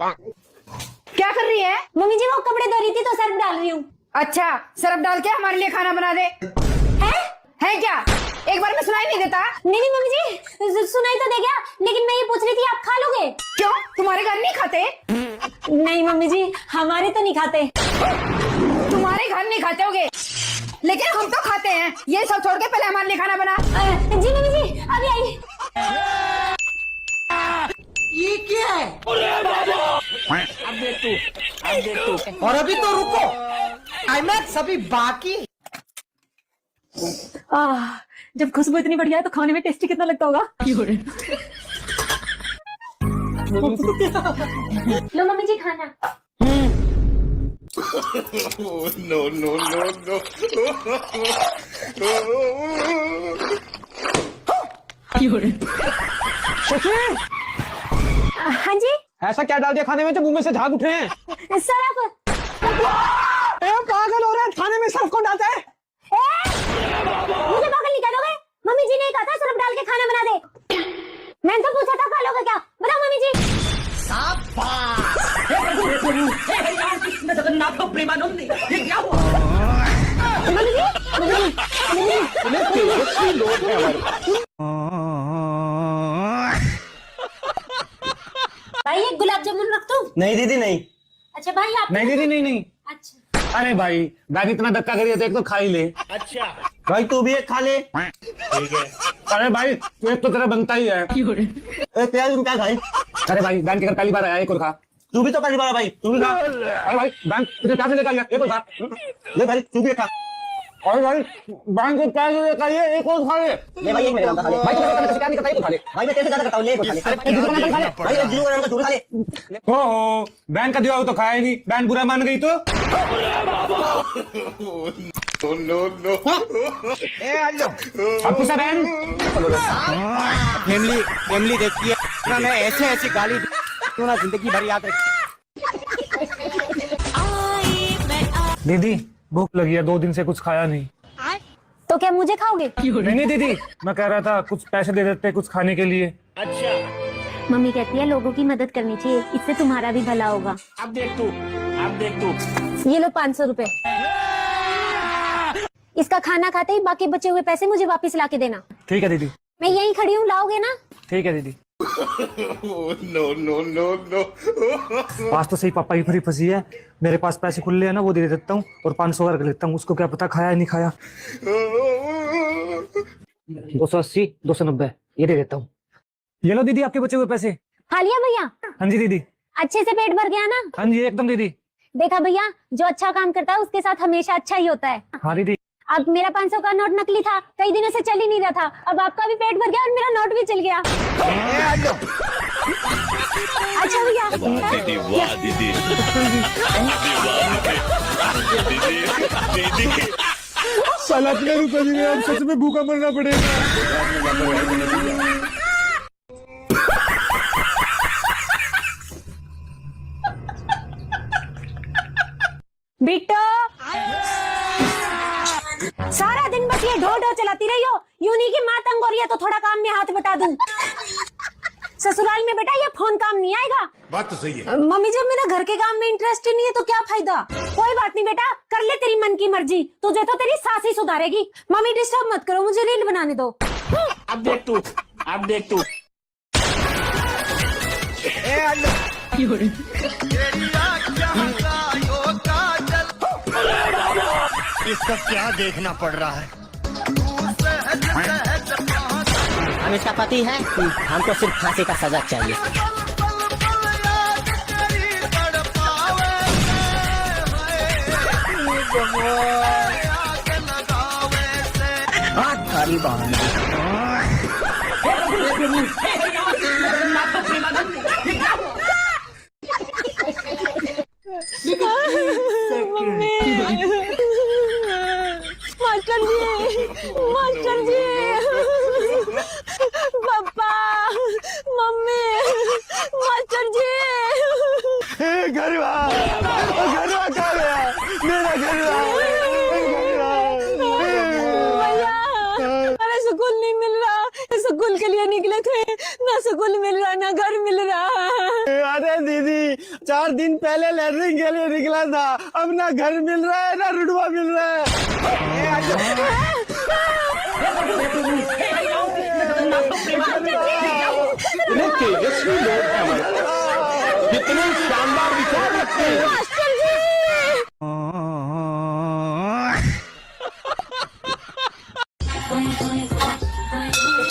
क्या कर रही है? मम्मी जी वो कपड़े धो रही थी तो सर्फ डाल रही हूँ। अच्छा, सरफ डाल के हमारे लिए खाना बना दे। है क्या? एक बार में सुनाई नहीं देता? नहीं नहीं मम्मी जी सुनाई तो दे गया, लेकिन मैं ये पूछ रही थी आप खा लोगे? क्यों, तुम्हारे घर नहीं खाते? नहीं मम्मी जी हमारे तो नहीं खाते। तुम्हारे घर नहीं खाते होगे, लेकिन हम तो खाते हैं। ये सब छोड़ के पहले हमारे लिए खाना बना। जी मम्मी जी अभी आई। ये क्या है? अब देख तू और अभी तो रुको, क्लाइमैक्स अभी बाकी। जब खुशबू इतनी बढ़िया है तो खाने में टेस्टी कितना लगता होगा। लो मम्मी जी खाना। हाँ जी। ऐसा क्या डाल दिया खाने में जो मुंह में से झाग उठे हैं? सरफ। पागल हो रहा है, खाने में सर्फ कौन डालता है? मुझे पागल नहीं कह दोगे? मम्मी जी ने कहा था सरफ डाल के खाना बना दे। मैंने तो पूछा था खा लोगे क्या? बताओ मम्मी जी। प्रेमानंद ये क्या हुआ? मम्मी जी तेजस्वी लोग हैं हमारे। भाई एक गुलाब जामुन रख दूं? नहीं दीदी नहीं। अच्छा भाई आप। नहीं दीदी नहीं नहीं। अच्छा अरे भाई बैग इतना धक्का करिए तो एक तो खा ही ले। अच्छा भाई तू भी एक खा ले। ठीक है। अरे भाई एक तो तेरा बनता ही है। तुम क्या खाई? अरे भाई बैंक के घर पहली बार आया, एक और खा। तू भी तो पहली बार भाई, तू भी खा। अरे भाई बैंक तुझे क्या से लेकर आया, एक और खा। ले भाई तू भी खा। अरे भाई बैंक को क्या से लेकर आया, एक और खा ले। ले भाई एक मेरे नाम का खा ले। भाई तू मेरे क्या नहीं करता, एक और खा ले। भाई मैं तेरे से ज्यादा करता हूं, ले एक और खा ले। भाई जियो का नाम का दूर खा ले। हो बैंक का दिया हो तो खाया ही नहीं, बैंक बुरा मान गई तो। आपको सब फैमिली देखती है मैं ऐसे ऐसी गाली क्यों ना जिंदगी भर याद रख। दीदी भूख लगी है, 2 दिन से कुछ खाया नहीं। तो क्या मुझे खाओगे? नहीं दीदी मैं कह रहा था कुछ पैसे दे देते कुछ खाने के लिए। अच्छा मम्मी कहती है लोगों की मदद करनी चाहिए, इससे तुम्हारा भी भला होगा। अब देख तू ये लो 500 रुपए। इसका खाना खाते ही बाकी बचे हुए पैसे मुझे वापस ला के देना। ठीक है दीदी। मैं यहीं खड़ी हूँ, लाओगे ना? ठीक है दीदी। नो आज तो सही पापा की फरी फंसी है। मेरे पास पैसे खुले हैं ना, वो दे देता हूँ और 500 रख लेता हूँ। उसको क्या पता खाया नहीं खाया। 280 290 ये दे देता हूँ। ये लो दीदी आपके बचे हुए पैसे। खा लिया भैया? हाँ जी दीदी। अच्छे से पेट भर गया ना? हाँ जी एकदम दीदी। देखा भैया, जो अच्छा काम करता है उसके साथ हमेशा अच्छा ही होता है। हाँ दीदी। अब मेरा 500 का नोट नकली था, कई दिनों से चल ही नहीं रहा था। अब आपका भी पेट भर गया और मेरा नोट भी चल गया। अच्छा भैया। वाह दीदी साला इतने रुपए दिए, अब सच में भूखा मरना पड़ेगा। बिट्टो सारा दिन बस ये ढो ढो चलाती रही हो। यूं नहीं कि माँ तंग हो रही है तो थोड़ा काम में हाथ बटा दूं। ससुराल में बेटा ये फोन काम नहीं आएगा। बात तो सही है। मम्मी जब मेरा घर के काम में इंटरेस्ट ही नहीं है तो क्या फायदा? कोई बात नहीं बेटा, कर ले तेरी मन की मर्जी, तुझे तो तेरी सास ही सुधारेगी। मम्मी डिस्टर्ब मत करो, मुझे रील बनाने दो। अब देख तू इसका क्या देखना पड़ रहा है। हम इसका पति है, हमको सिर्फ फांसी का सजा चाहिए। भारी बहन मास्टर जी पापा मम्मी मास्टर जी घरवा कहाँ गया मेरा घरवा? भैया अरे स्कूल नहीं मिल रहा, स्कूल के लिए निकले थे, ना स्कूल मिल रहा ना घर मिल रहा। अरे दीदी 4 दिन पहले लैटरिन के लिए निकला था, अब ना घर मिल रहा है ना रुडवा मिल रहा है। कितने शानदार विचार रखते हैं। मास्टर जी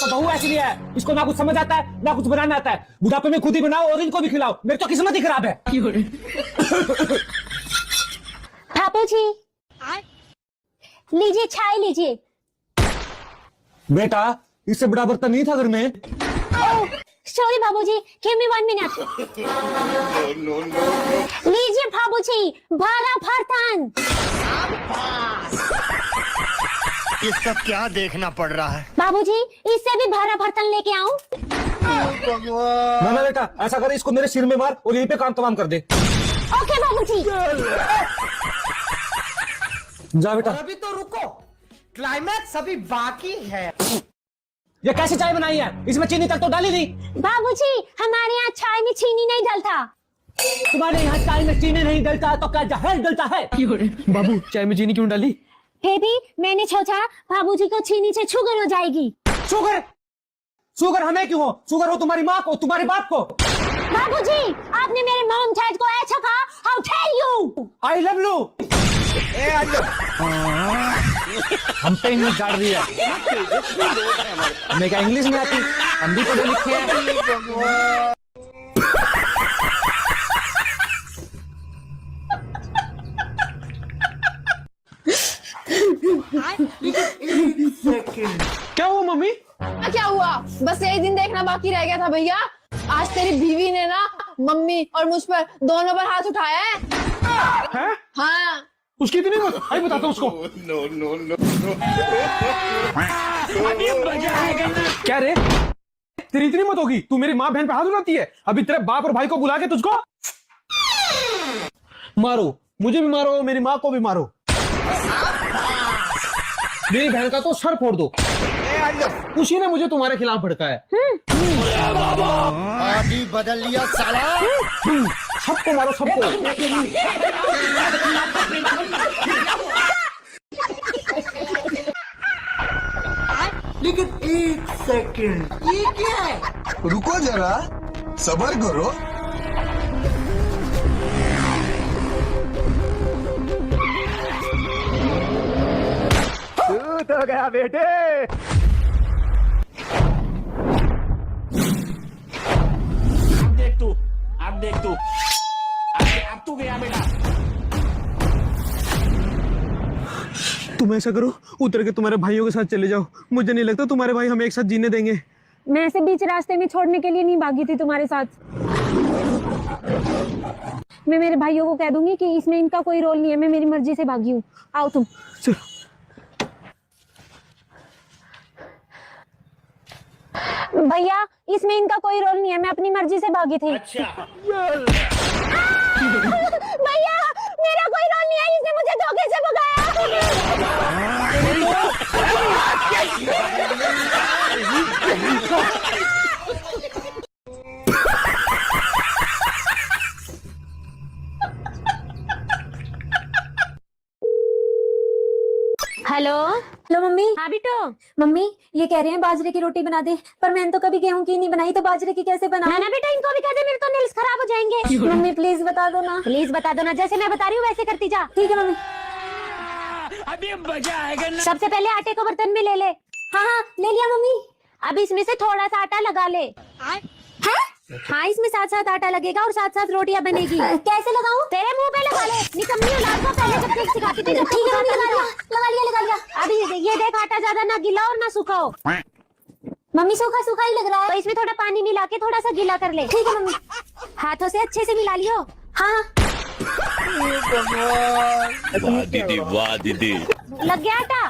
बहू ऐसी नहीं है, इसको ना कुछ समझ आता है ना कुछ बनाना आता है। बुढ़ापे में खुद ही बनाओ और इनको भी खिलाओ। मेरी तो किस्मत ही खराब है। पापा जी लीजिए चाय लीजिए। बेटा इससे बड़ा बर्तन नहीं था घर में। सॉरी बाबूजी, गिव मी 1 मिनट। लीजिए बाबूजी भारा बर्तन। ये सब क्या देखना पड़ रहा है। बाबूजी इससे भी भारा बर्तन लेके आऊं? ना बेटा ऐसा कर, इसको मेरे सिर में मार और यहीं पे काम तमाम कर दे। ओके बाबूजी। जा बेटा। अभी तो रुको, क्लाइमैक्स अभी बाकी है। ये कैसे चाय बनाई है? इसमें चीनी तक तो डाली नहीं। बाबूजी हमारे यहाँ चाय में चीनी नहीं डलता। तुम्हारे यहाँ चाय में चीनी नहीं डलता तो क्या जहर डलता है? बाबू चाय में चीनी क्यों डाली? बेबी मैंने सोचा बाबूजी को चीनी से शुगर हो जाएगी। शुगर? शुगर हमें क्यों हो? शुगर हो तुम्हारी माँ को, तुम्हारे बाप को। बाबूजी आपने मेरे मॉम डैड को ऐसा कहा, how dare you. I love you. हम पे इंग्लिश गाड़ रही है। हमें क्या इंग्लिश नहीं आती? हम भी पढ़े लिखे हैं। क्या हुआ मम्मी? क्या हुआ? बस यही दिन देखना बाकी रह गया था भैया। आज तेरी बीवी ने ना मम्मी और मुझ पर दोनों पर हाथ उठाया है। है? हाँ उसकी इतनी मत, आई बताता हूँ उसको। नो नो नो क्या रे? तेरी इतनी मत होगी, तू मेरी माँ बहन पे हाथ उठाती है। अभी तेरे बाप और भाई को बुला के तुझको मारो, मुझे भी मारो, मेरी माँ को भी मारो, मेरी बहन का तो सर फोड़ दो। उसी ने मुझे तुम्हारे खिलाफ भड़काया है। आदि बदल लिया साला। सबको मारो सबको। लेकिन 1 सेकंड, ये क्या है? रुको जरा, सबर करो। तू तो गया बेटे। अब देख तू, अब तू गया बेटा। तुम ऐसा करो, उतर के तुम्हारे भाइयों के साथ चले जाओ। मुझे नहीं लगता तुम्हारे भाई हमें एक साथ जीने देंगे। मैं ऐसे बीच रास्ते में छोड़ने के लिए नहीं भागी थी तुम्हारे साथ। मैं मेरे भाइयों को कह दूंगी कि इसमें इनका कोई रोल नहीं है, मैं मेरी मर्जी से भागी हूँ। आओ तुम। चलो। भैया इसमें इनका कोई रोल नहीं है, मैं अपनी मर्जी से भागी थी। अच्छा भैया मेरा कोई रोल नहीं है, इसने मुझे धोखे से भगाया। Hello hello mummy. हाँ बेटो। मम्मी ये कह रहे हैं बाजरे की रोटी बना दे, पर मैंने तो कभी गेहूं की नहीं बनाई, तो बाजरे की कैसे बनाऊं? ना बेटा इनको भी कह दे, मेरे तो नेल्स खराब हो जाएंगे। मम्मी प्लीज बता दो ना। प्लीज बता दो ना, जैसे मैं बता रही हूँ वैसे करती जा। ठीक है मम्मी। अभी मजा आएगा ना। सबसे पहले आटे को बर्तन में ले ले। हाँ हाँ ले लिया मम्मी। अब इसमें से थोड़ा सा आटा लगा ले। है? हाँ इसमें साथ साथ आटा लगेगा और साथ साथ रोटियां बनेगी। कैसे लगाऊं? तेरे मुंह पे लगा ले। निकम्मी औलाद को पहले जब तक सिखाती थी। ठीक है मम्मी लगा लिया। अभी ये देख आटा ज्यादा ना गीला और ना सूखा हो। मम्मी सूखा सूखा ही लग रहा है, तो इसमें थोड़ा पानी मिला के थोड़ा सा गीला कर ले। ठीक है मम्मी। हाथों से अच्छे से मिला लियो। हाँ वाह दीदी। लग गया आटा?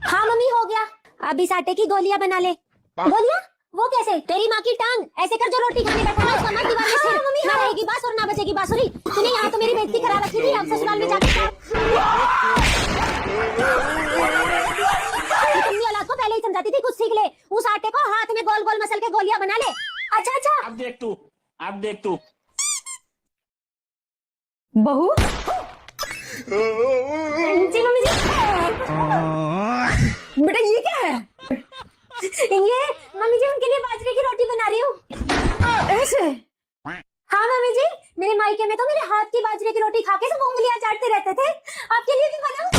हाँ मम्मी हो गया। अब इस आटे की गोलियां बना ले। गोलियां? वो कैसे? तेरी माँ की टांग ऐसे कर जो रोटी खाने बैठा ना, उसका मत दीवार में सिर। ना रहेगी बांस और ना बजेगी बांसुरी। तूने यहाँ तो मेरी बेइज्जती करा रखी थी, अब ससुराल में जाके तुमने औलाद को पहले ही समझाती थी, कुछ सीख ले। उस आटे को हाथ में गोल गोल मसल के गोलियां बना ले। देख तू। बहू जी मम्मी जी, बेटा ये क्या है? ये मम्मी जी उनके लिए बाजरे की रोटी बना रही हूँ। ऐसे? हाँ मम्मी जी, मेरे मायके में तो मेरे हाथ की बाजरे की रोटी खा के सब उंगलियां चाटते रहते थे। आपके लिए भी बनाऊं?